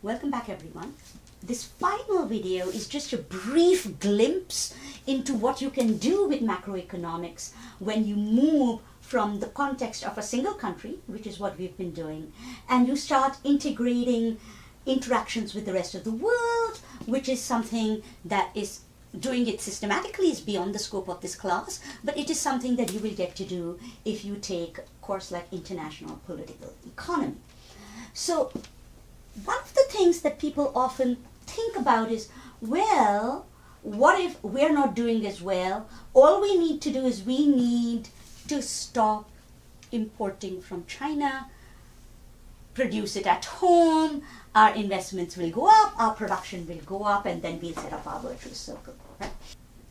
Welcome back, everyone. This final video is just a brief glimpse into what you can do with macroeconomics when you move from the context of a single country, which is what we've been doing, and you start integrating interactions with the rest of the world, which is something that is doing it systematically is beyond the scope of this class, but it is something that you will get to do if you take a course like International Political Economy. So one of the things that people often think about is, well, what if we're not doing as well? All we need to do is we need to stop importing from China, produce it at home, our investments will go up, our production will go up, and then we'll set up our virtuous circle. Right?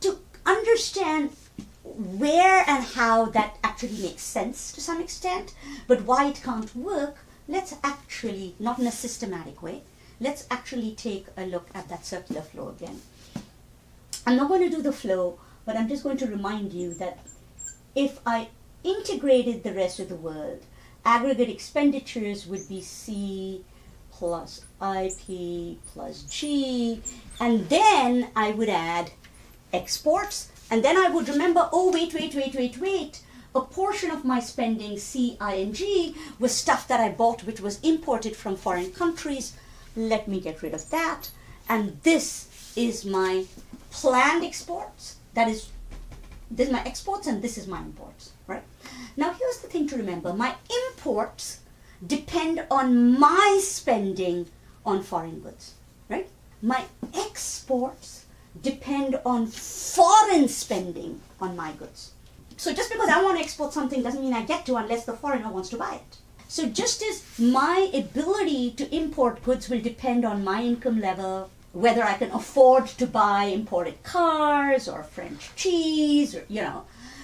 To understand where and how that actually makes sense to some extent, but why it can't work, let's actually, not in a systematic way, let's actually take a look at that circular flow again. I'm not going to do the flow, but I'm just going to remind you that if I integrated the rest of the world, aggregate expenditures would be C plus IP plus G, and then I would add exports, and then I would remember, oh, wait. A portion of my spending, C, I, and G, was stuff that I bought which was imported from foreign countries. Let me get rid of that. And this is my planned exports. This is my exports and this is my imports, right? Now here's the thing to remember. My imports depend on my spending on foreign goods, right? My exports depend on foreign spending on my goods. So just because I want to export something doesn't mean I get to unless the foreigner wants to buy it. So just as my ability to import goods will depend on my income level, whether I can afford to buy imported cars or French cheese, or,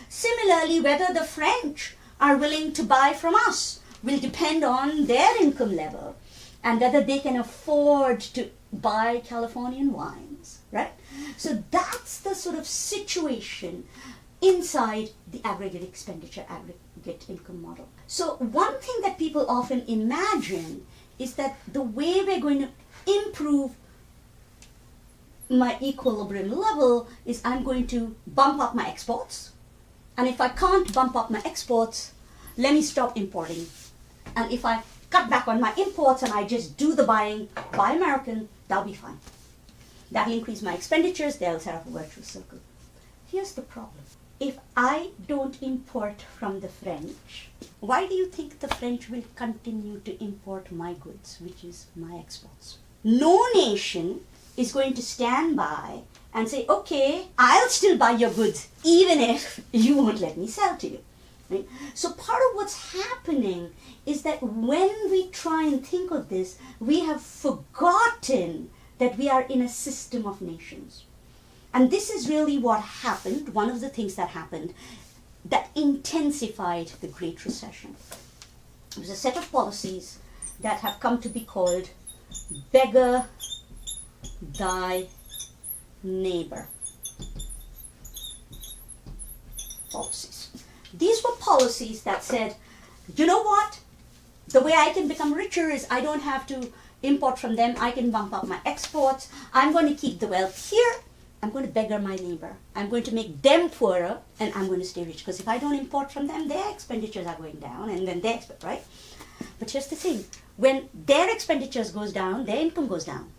similarly, whether the French are willing to buy from us will depend on their income level and whether they can afford to buy Californian wines, right? So that's the sort of situation inside the aggregate expenditure, aggregate income model. So one thing that people often imagine is that the way we're going to improve my equilibrium level is I'm going to bump up my exports. And if I can't bump up my exports, let me stop importing. And if I cut back on my imports and I just do the buying, buy American, that'll be fine. That'll increase my expenditures, they'll set up a virtuous circle. Here's the problem. If I don't import from the French, why do you think the French will continue to import my goods, which is my exports? No nation is going to stand by and say, okay, I'll still buy your goods, even if you won't let me sell to you. Right? So part of what's happening is that when we try and think of this, we have forgotten that we are in a system of nations. And this is really what happened, one of the things that happened that intensified the Great Recession. It was a set of policies that have come to be called beggar thy neighbor policies. These were policies that said, you know what? The way I can become richer is I don't have to import from them. I can bump up my exports. I'm going to keep the wealth here. I'm going to beggar my neighbor. I'm going to make them poorer, and I'm going to stay rich. Because if I don't import from them, their expenditures are going down, and then their right? But here's the thing. When their expenditures goes down, their income goes down.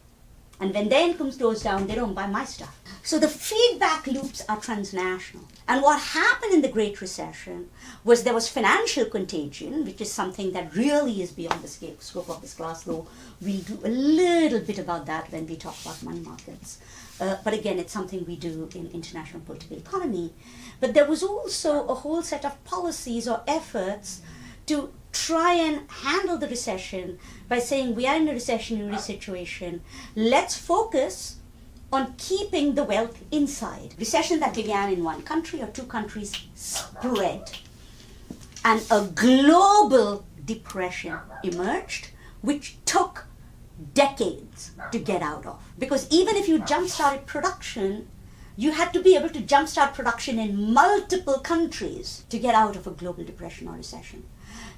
And when their income goes down, they don't buy my stuff. So the feedback loops are transnational. And what happened in the Great Recession was there was financial contagion, which is something that really is beyond the scope of this class, though we'll do a little bit about that when we talk about money markets. But again, it's something we do in international political economy. But there was also a whole set of policies or efforts to try and handle the recession by saying we are in a recessionary situation. Let's focus on keeping the wealth inside. Recession that began in one country or two countries spread. And a global depression emerged, which took decades to get out of. Because even if you jump-started production, you had to be able to jump-start production in multiple countries to get out of a global depression or recession.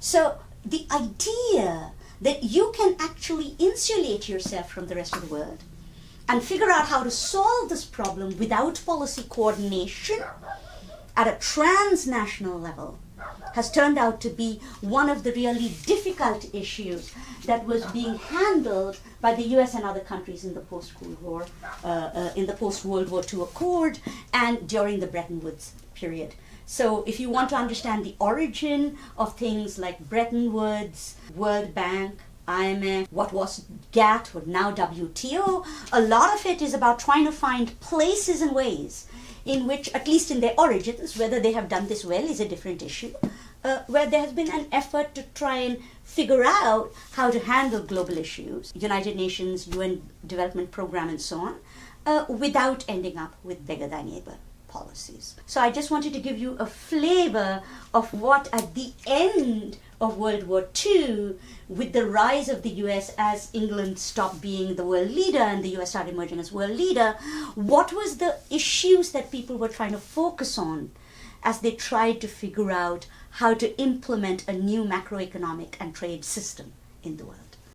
So the idea that you can actually insulate yourself from the rest of the world and figure out how to solve this problem without policy coordination at a transnational level has turned out to be one of the really difficult issues that was being handled by the US and other countries in the post-Cold War, in the post-World War II Accord, and during the Bretton Woods period. So if you want to understand the origin of things like Bretton Woods, World Bank, IMF, what was GATT, what now WTO, a lot of it is about trying to find places and ways in which, at least in their origins, whether they have done this well is a different issue, where there has been an effort to try and figure out how to handle global issues, United Nations, UN Development Program, and so on, without ending up with beggar thy neighbor policies. So I just wanted to give you a flavor of what at the end of World War II, with the rise of the US as England stopped being the world leader and the US started emerging as world leader, what was the issues that people were trying to focus on as they tried to figure out how to implement a new macroeconomic and trade system in the world.